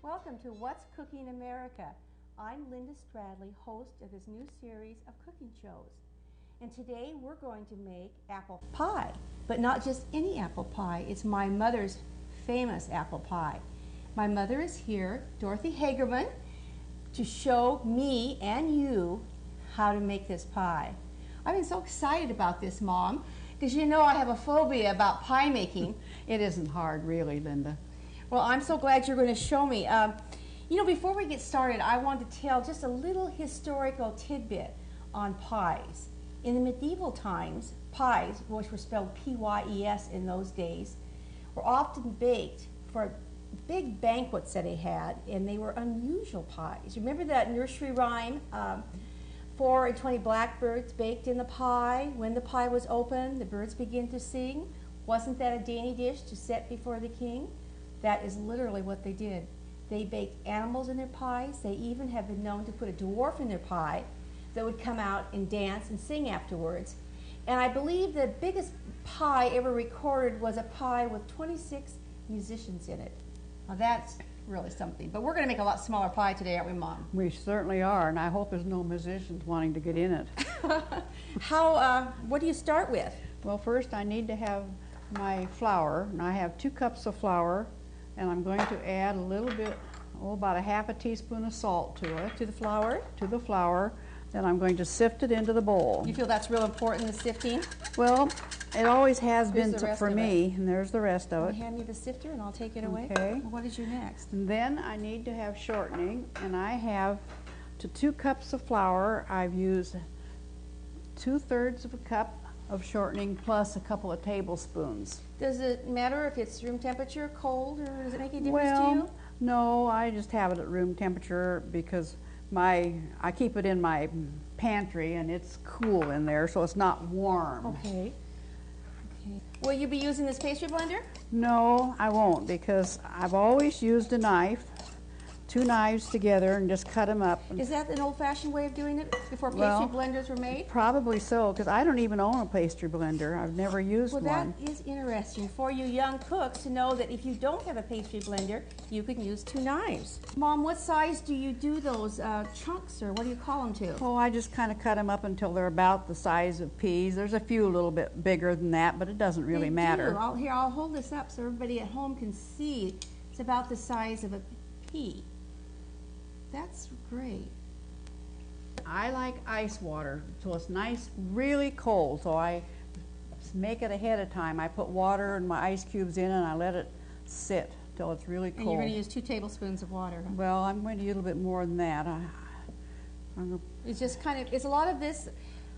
Welcome to What's Cooking America. I'm Linda Stradley, host of this new series of cooking shows. And today we're going to make apple pie, but not just any apple pie. It's my mother's famous apple pie. My mother is here, Dorothy Hagerman, to show me and you how to make this pie. I've been so excited about this, Mom, because you know I have a phobia about pie making. It isn't hard, really, Linda. Well, I'm so glad you're going to show me. Before we get started, I want to tell just a little historical tidbit on pies. In the medieval times, pies, which were spelled P-Y-E-S in those days, were often baked for big banquets that they had, and they were unusual pies. Remember that nursery rhyme, 4 and 20 blackbirds baked in the pie? When the pie was open, the birds began to sing. Wasn't that a dainty dish to set before the king? That is literally what they did. They baked animals in their pies. They even have been known to put a dwarf in their pie that would come out and dance and sing afterwards. And I believe the biggest pie ever recorded was a pie with 26 musicians in it. Now that's really something. But we're going to make a lot smaller pie today, aren't we, Mom? We certainly are, and I hope there's no musicians wanting to get in it. What do you start with? Well, first I need to have my flour, and I have 2 cups of flour, and I'm going to add a little bit, about a half a teaspoon of salt to it. To the flour? To the flour. Then I'm going to sift it into the bowl. You feel that's real important, the sifting? Well, it always has been for me, and there's the rest of it. Hand me the sifter and I'll take it away. Okay. Well, what is your next? And then I need to have shortening, and I have, to 2 cups of flour, I've used 2/3 of a cup of shortening plus a couple of tablespoons. Does it matter if it's room temperature, cold, or does it make any difference to you? No, I just have it at room temperature because I keep it in my pantry and it's cool in there, so it's not warm. Okay. Will you be using this pastry blender? No, I won't, because I've always used a knife, 2 knives together, and just cut them up. Is that an old-fashioned way of doing it before pastry blenders were made? Probably so, because I don't even own a pastry blender. I've never used one. Well, that is interesting for you young cooks to know that if you don't have a pastry blender, you can use 2 knives. Mom, what size do you do those chunks, or what do you call them to? Oh, I just kind of cut them up until they're about the size of peas. There's a few a little bit bigger than that, but it doesn't really matter. I'll hold this up so everybody at home can see. It's about the size of a pea. That's great. I like ice water, so it's nice, really cold, so I make it ahead of time. I put water and my ice cubes in and I let it sit till it's really cold. And you're going to use 2 tablespoons of water. Huh? Well, I'm going to use a little bit more than that. It's just it's a lot of this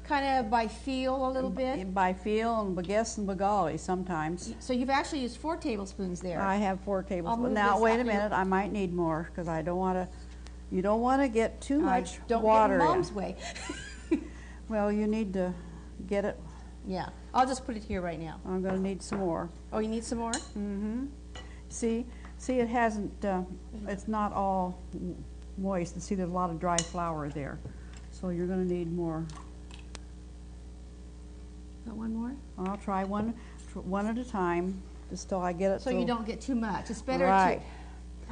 kind of by feel a little bit? By feel and by guess and by golly sometimes. So you've actually used 4 tablespoons there. I have 4 tablespoons. Now, wait a minute, I might need more because I don't want to. You don't want to get too much water in. Don't get Mom's way. Well, you need to get it. Yeah, I'll just put it here right now. I'm going to need some more. Oh, you need some more? Mm-hmm. See, it hasn't, it's not all moist. And see, there's a lot of dry flour there. So you're going to need more. Got one more? I'll try one at a time just till I get it. So you don't get too much. It's better to...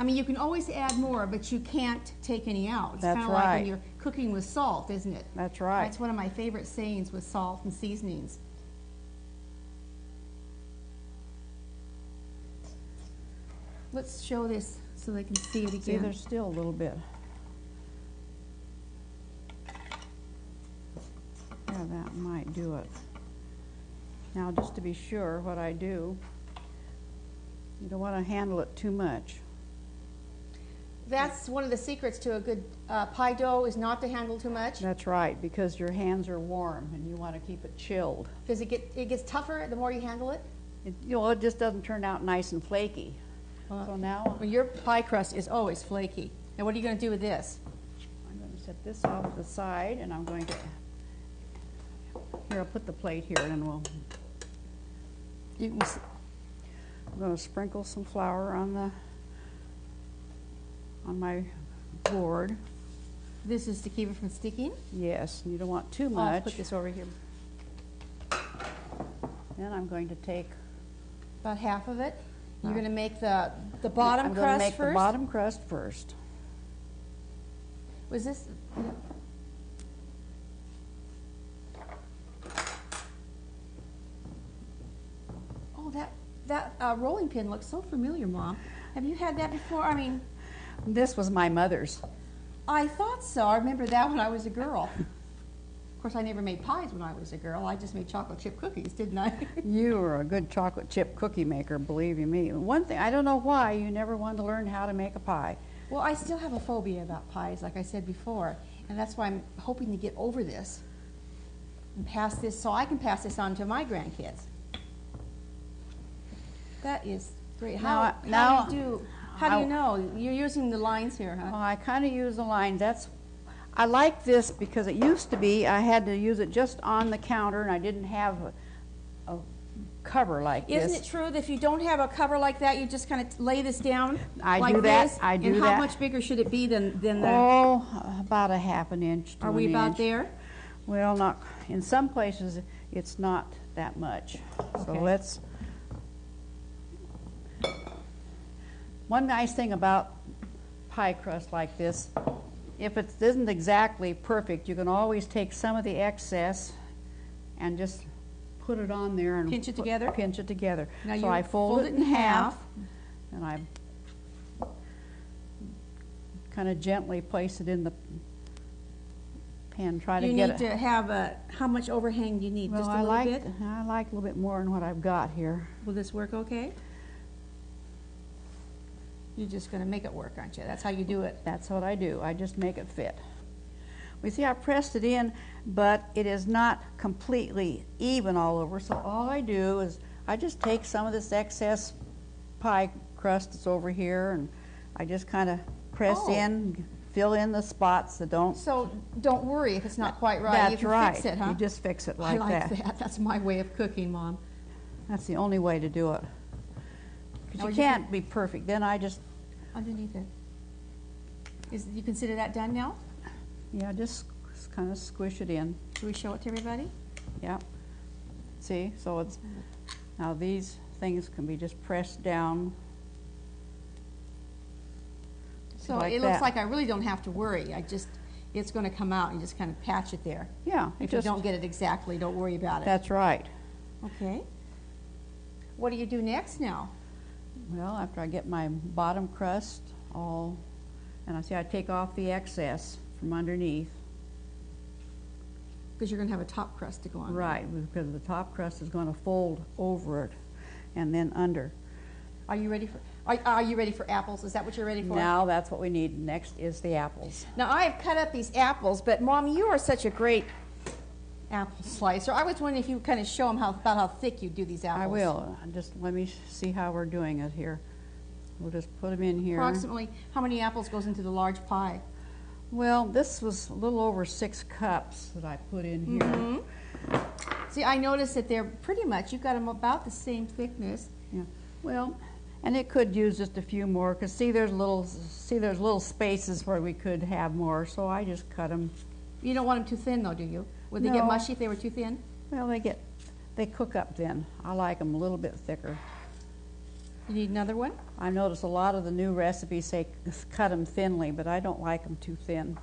I mean, you can always add more, but you can't take any out. It's kind of like when you're cooking with salt, isn't it? That's right. That's one of my favorite sayings with salt and seasonings. Let's show this so they can see it again. See, there's still a little bit. Yeah, that might do it. Now, just to be sure what I do, you don't want to handle it too much. That's one of the secrets to a good pie dough, is not to handle too much. That's right, because your hands are warm and you want to keep it chilled. Does it gets tougher the more you handle it? It just doesn't turn out nice and flaky. So now... Well, your pie crust is always flaky. Now what are you going to do with this? I'm going to set this off to the side, and I'm going to... Here, I'll put the plate here, and we'll... I'm going to sprinkle some flour on my board. This is to keep it from sticking? Yes, you don't want too much. I'll put this over here. Then I'm going to take about half of it You're going to make the bottom I'm crust going to make first? the bottom crust first. Was this... Oh, that rolling pin looks so familiar, Mom. Have you had that before? I mean... This was my mother's. I thought so. I remember that when I was a girl. Of course, I never made pies when I was a girl. I just made chocolate chip cookies, didn't I? You were a good chocolate chip cookie maker, believe you me. One thing, I don't know why you never wanted to learn how to make a pie. Well, I still have a phobia about pies, like I said before, and that's why I'm hoping to get over this and pass this, so I can pass this on to my grandkids. That is great. How do you know? You're using the lines here, huh? Well, I kind of use the lines. I like this because it used to be I had to use it just on the counter, and I didn't have a cover like this. Isn't it true that if you don't have a cover like that, you just kind of lay this down I do that. I do that. And how much bigger should it be than the... Oh, about a half an inch to Are we an about inch. there? Well, not in some places it's not that much. So Okay. let's... One nice thing about pie crust like this, if it isn't exactly perfect, you can always take some of the excess and just put it on there and Pinch it together? Pinch it together. Now so you I fold it in half, and I kind of gently place it in the pan. Try to You get need to have how much overhang do you need? Well, Just a little bit? I like a little bit more than what I've got here. Will this work okay? You're just going to make it work, aren't you? That's how you do it. That's what I do. I just make it fit. We see I pressed it in, but it is not completely even all over. So all I do is I just take some of this excess pie crust that's over here, and I just kind of press in, fill in the spots that don't. So don't worry if it's not quite right. That's you can right. Fix it, huh? You just fix it like that. I like that. That's my way of cooking, Mom. That's the only way to do it. Because you can't be perfect. Then I just... Underneath it. You consider that done now? Yeah, just kind of squish it in. Should we show it to everybody? Yeah. See, so it's, now these things can be just pressed down. So like it looks that. like I really don't have to worry. It's going to come out and just kind of patch it there. Yeah. If you don't get it exactly, don't worry about it. That's right. Okay. What do you do next now? Well, after I get my bottom crust all, and I take off the excess from underneath. Because you're going to have a top crust to go on. Right, because the top crust is going to fold over it and then under. Are you ready for? Are you ready for apples? Is that what you're ready for? Now that's what we need. Next is the apples. Now I've cut up these apples, but Mom, you are such a great apple slicer. I was wondering if you would kind of show them about how thick you do these apples. I will. Just let me see how we're doing it here. We'll just put them in here. Approximately how many apples goes into the large pie? Well, this was a little over 6 cups that I put in here. Mm-hmm. See, I noticed that they're pretty much, you've got them about the same thickness. Yeah. Well, and it could use just a few more, because there's little spaces where we could have more, so I just cut them. You don't want them too thin, though, do you? Would they No. get mushy if they were too thin? Well, they cook up thin. I like them a little bit thicker. You need another one? I notice a lot of the new recipes say cut them thinly, but I don't like them too thin.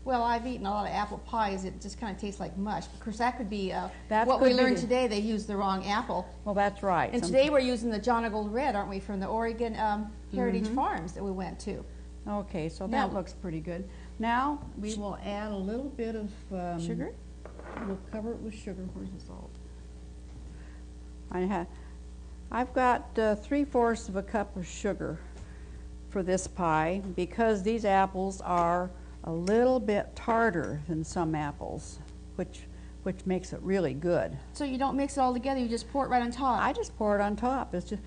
Well, I've eaten a lot of apple pies. It just kind of tastes like mush. Of course, that could be That what could we be learned the- today. They used the wrong apple. Well, that's right. And today we're using the John Gold Red, aren't we, from the Oregon Heritage Farms that we went to. Okay, so Now- that looks pretty good. Now we will add a little bit of Sugar? We'll cover it with sugar. Where's the salt? I've got 3/4 of a cup of sugar for this pie, because these apples are a little bit tartar than some apples, which makes it really good. So you don't mix it all together. You just pour it right on top. I just pour it on top. It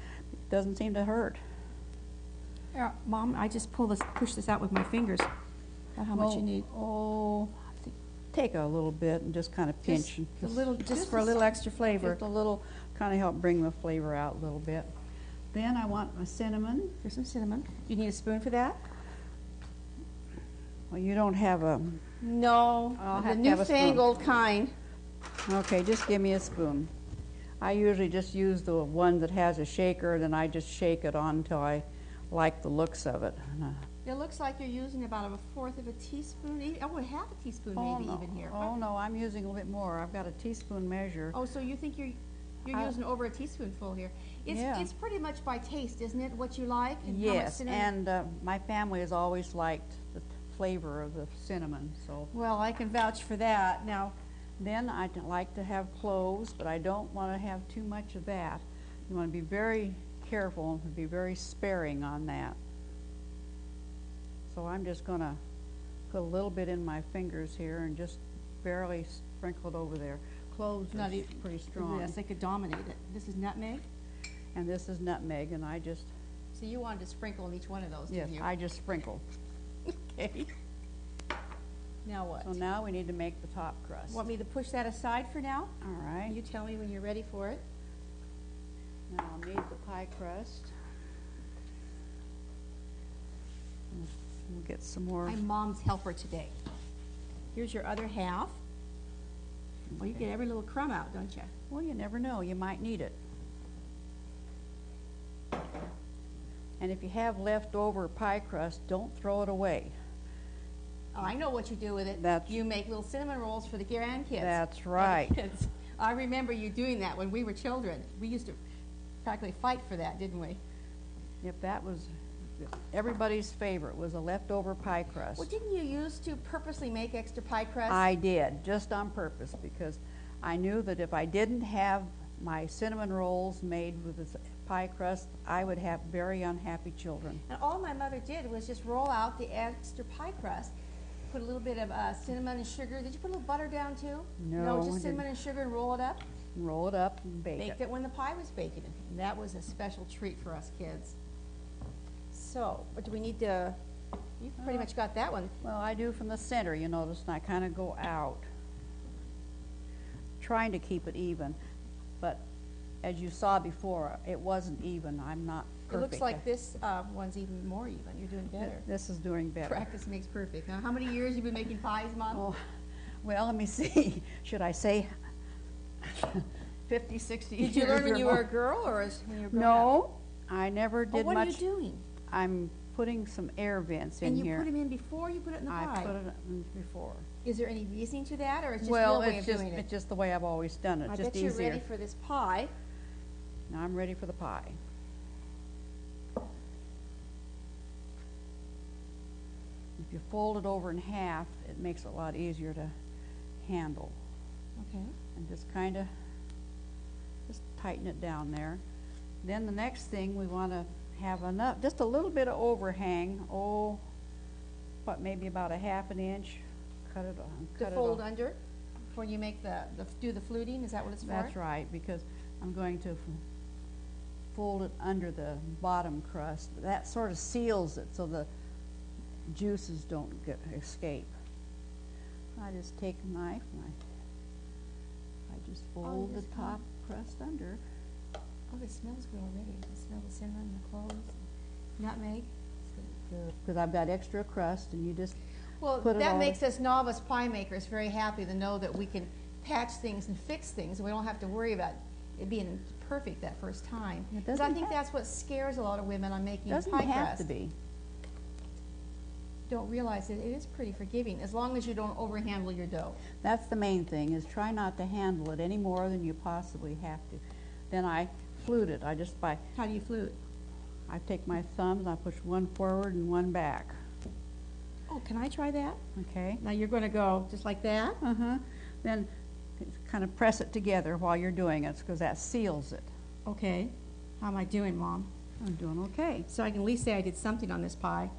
doesn't seem to hurt. Yeah, Mom, I just push this out with my fingers. About how much you need? Oh, take a little bit and just kind of pinch. Just for a little extra flavor. Just a little, kind of help bring the flavor out a little bit. Then I want my cinnamon. Here's some cinnamon. You need a spoon for that? Well, you don't have a... No, I'll the have to have a spoon. newfangled kind. Okay, just give me a spoon. I usually just use the one that has a shaker, then I just shake it on until I like the looks of it. It looks like you're using about a fourth of a teaspoon, oh, half a teaspoon maybe no. even here. Oh, no, I'm using a little bit more. I've got a teaspoon measure. Oh, so you think you're using over a teaspoonful here. It's pretty much by taste, isn't it, what you like? And how much Yes, cinnamon? and my family has always liked the flavor of the cinnamon, so. Well, I can vouch for that. Now, Then I'd like to have cloves, but I don't want to have too much of that. You want to be very careful and be very sparing on that. So I'm just going to put a little bit in my fingers here and just barely sprinkle it over there. Cloves are pretty strong. yes, they could dominate it. This is nutmeg? And this is nutmeg, and I just, So you wanted to sprinkle in each one of those, yes, didn't you? I just sprinkle. Okay. Now what? So now we need to make the top crust. Want me to push that aside for now? All right. You tell me when you're ready for it. Now I'll knead the pie crust. We'll get some more. I'm Mom's helper today. Here's your other half. Well, you get every little crumb out, don't you? Well, you never know. You might need it. And if you have leftover pie crust, don't throw it away. Oh, I know what you do with it. You make little cinnamon rolls for the grandkids. That's right. Kids. I remember you doing that when we were children. We used to practically fight for that, didn't we? Yep, that was everybody's favorite, was a leftover pie crust. Well, didn't you used to purposely make extra pie crust? I did, just on purpose, because I knew that if I didn't have my cinnamon rolls made with this pie crust, I would have very unhappy children. And all my mother did was just roll out the extra pie crust, put a little bit of cinnamon and sugar. Did you put a little butter down too? No, just cinnamon and sugar and roll it up? Roll it up and bake Baked it when the pie was baking. And that was a special treat for us kids. So, what do we need to, you pretty much got that one. Well, I do from the center, you notice, and I kind of go out, trying to keep it even. But as you saw before, it wasn't even. I'm not perfect. It looks like this one's even more even. You're doing better. This is doing better. Practice makes perfect. Now, how many years you been making pies, Mom? Oh, well, let me see. Should I say 50, 60 years? Did you learn when you were a more? girl or when you were growing up? No, I never did What much. are you doing? I'm putting some air vents in And you here. put them in before you put it in the pie? I put it in before. Is there any reasoning to that, or it's just Well, your way it's of doing it? it's just the way I've always done it. I Just bet you're easier. ready for this pie. Now I'm ready for the pie. If you fold it over in half, it makes it a lot easier to handle. Okay. And just kind of just tighten it down there. Then the next thing, we want to have enough, just a little bit of overhang. Oh, what, maybe about a half an inch. Cut it on. To fold under before you make do the fluting? Is that what it's for? That's right, because I'm going to fold it under the bottom crust. That sort of seals it so the juices don't escape. I just take a knife and I just fold the just top crust under. Oh, it smells good already. I can smell the cinnamon, the cloves, nutmeg. Because I've got extra crust, and you just Well, put it that all makes us novice pie makers very happy to know that we can patch things and fix things, and we don't have to worry about it being perfect that first time. It Because I doesn't think have- that's what scares a lot of women on making doesn't pie have crust. to be. Don't realize it is pretty forgiving, as long as you don't overhandle your dough. That's the main thing, is try not to handle it any more than you possibly have to. Then I flute it. How do you flute? I take my thumbs, I push one forward and one back. Oh, can I try that? Okay? Now you're going to go just like that? Then kind of press it together while you're doing it, because that seals it. Okay. How am I doing, Mom? I'm doing okay. So I can at least say I did something on this pie.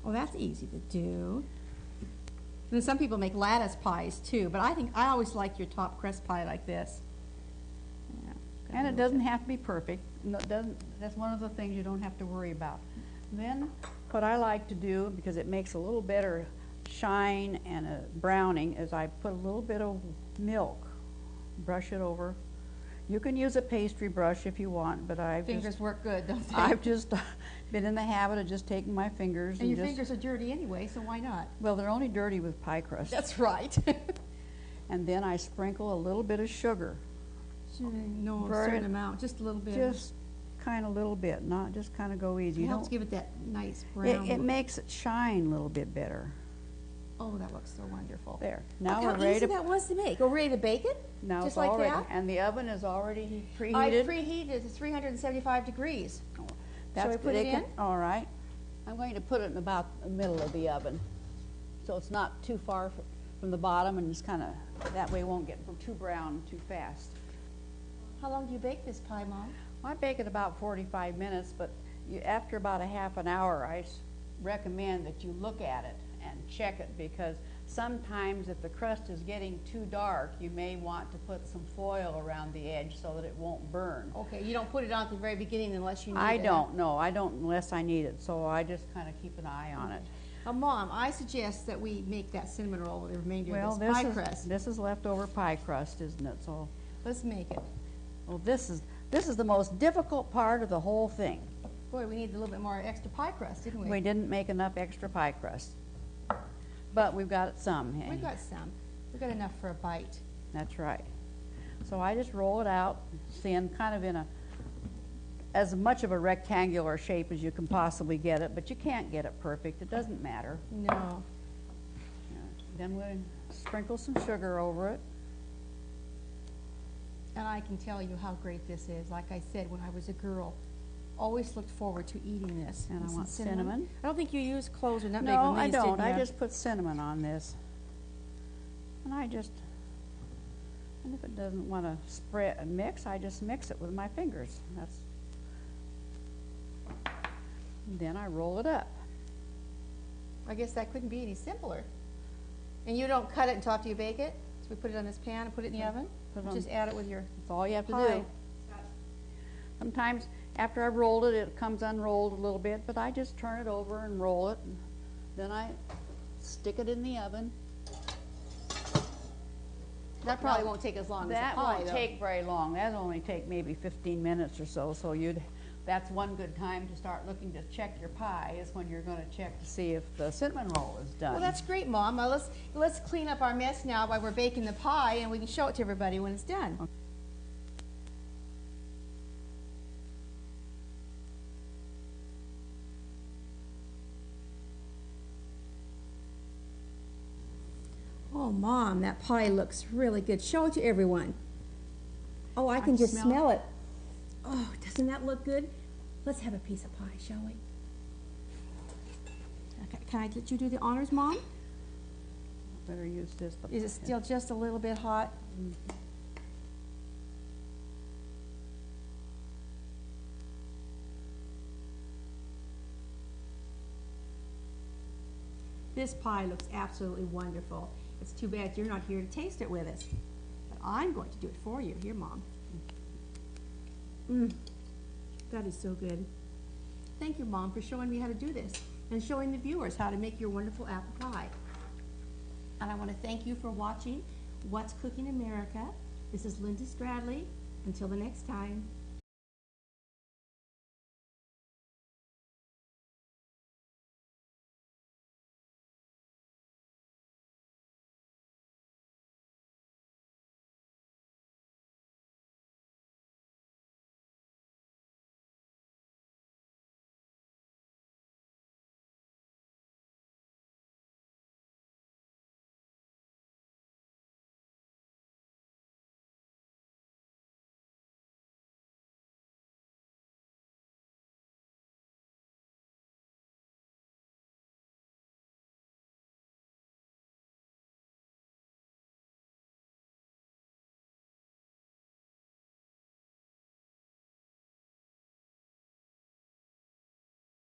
Oh, that's easy to do. And then some people make lattice pies too, but I always like your top crust pie like this. Yeah. And it doesn't have to be perfect. No, it doesn't. That's one of the things you don't have to worry about. Then what I like to do, because it makes a little better shine and a browning, is I put a little bit of milk, brush it over. You can use a pastry brush if you want, but Fingers work good, don't they? I've just been in the habit of just taking my fingers and your fingers are dirty anyway, so why not? Well, they're only dirty with pie crust. That's right. and then I sprinkle a little bit of sugar. No, a Very- certain amount, just a little bit. Just kind of a little bit, not just kind of go easy. It You helps don't, give it that nice brown it look. makes it shine a little bit better. Oh, that looks so wonderful. There. Look Now how we're ready easy to. that was to make. We're ready to bake it? Now Just it's like all ready, that? and the oven is already I preheated. preheated it to 375 degrees. That's we put they it can- in? All right. I'm going to put it in about the middle of the oven, so it's not too far from the bottom, and just kind of that way it won't get too brown too fast. How long do you bake this pie, Mom? Well, I bake it about 45 minutes, but after about a half an hour, I recommend that you look at it and check it, because sometimes if the crust is getting too dark, you may want to put some foil around the edge so that it won't burn. Okay, you don't put it on at the very beginning unless you need I it. don't, no, I don't unless I need it, so I just kind of keep an eye on it. Mom, I suggest that we make that cinnamon roll with the remainder Well, of this pie crust. this is leftover pie crust, isn't it? So, Let's make it. well, this is the most difficult part of the whole thing. Boy, we need a little bit more extra pie crust, didn't we? We didn't make enough extra pie crust, but we've got some. We got some. We got enough for a bite. That's right. So I just roll it out, thin, kind of in as much of a rectangular shape as you can possibly get it, but you can't get it perfect. It doesn't matter. No. Then we sprinkle some sugar over it. And I can tell you how great this is. Like I said, when I was a girl, always looked forward to eating this. And I Some want cinnamon. I don't think you use cloves or nutmeg No, on I these, don't. did I ya? just put cinnamon on this. And and if it doesn't want to spread and mix, I just mix it with my fingers. And then I roll it up. I guess that couldn't be any simpler. And you don't cut it until after you bake it? So we put it on this pan and put it in the oven? Put it on- Just add it with your That's all you have to pie. do. Sometimes after I've rolled it, it comes unrolled a little bit, but I just turn it over and roll it. And then I stick it in the oven. That probably won't take as long as That a pie, won't though. take very long. That'll only take maybe 15 minutes or so. So that's one good time to start looking to check your pie, is when you're going to check to see if the cinnamon roll is done. Well, that's great, Mom. Let's clean up our mess now while we're baking the pie, and we can show it to everybody when it's done. Okay. Oh, Mom, that pie looks really good. Show it to everyone. Oh, I can just smell it. Oh, doesn't that look good? Let's have a piece of pie, shall we? Okay, can I let you do the honors, Mom? Better use this. Is it still just a little bit hot? This pie looks absolutely wonderful. It's too bad you're not here to taste it with us. But I'm going to do it for you. Here, Mom. That is so good. Thank you, Mom, for showing me how to do this and showing the viewers how to make your wonderful apple pie. And I want to thank you for watching What's Cooking America. This is Linda Stradley. Until the next time.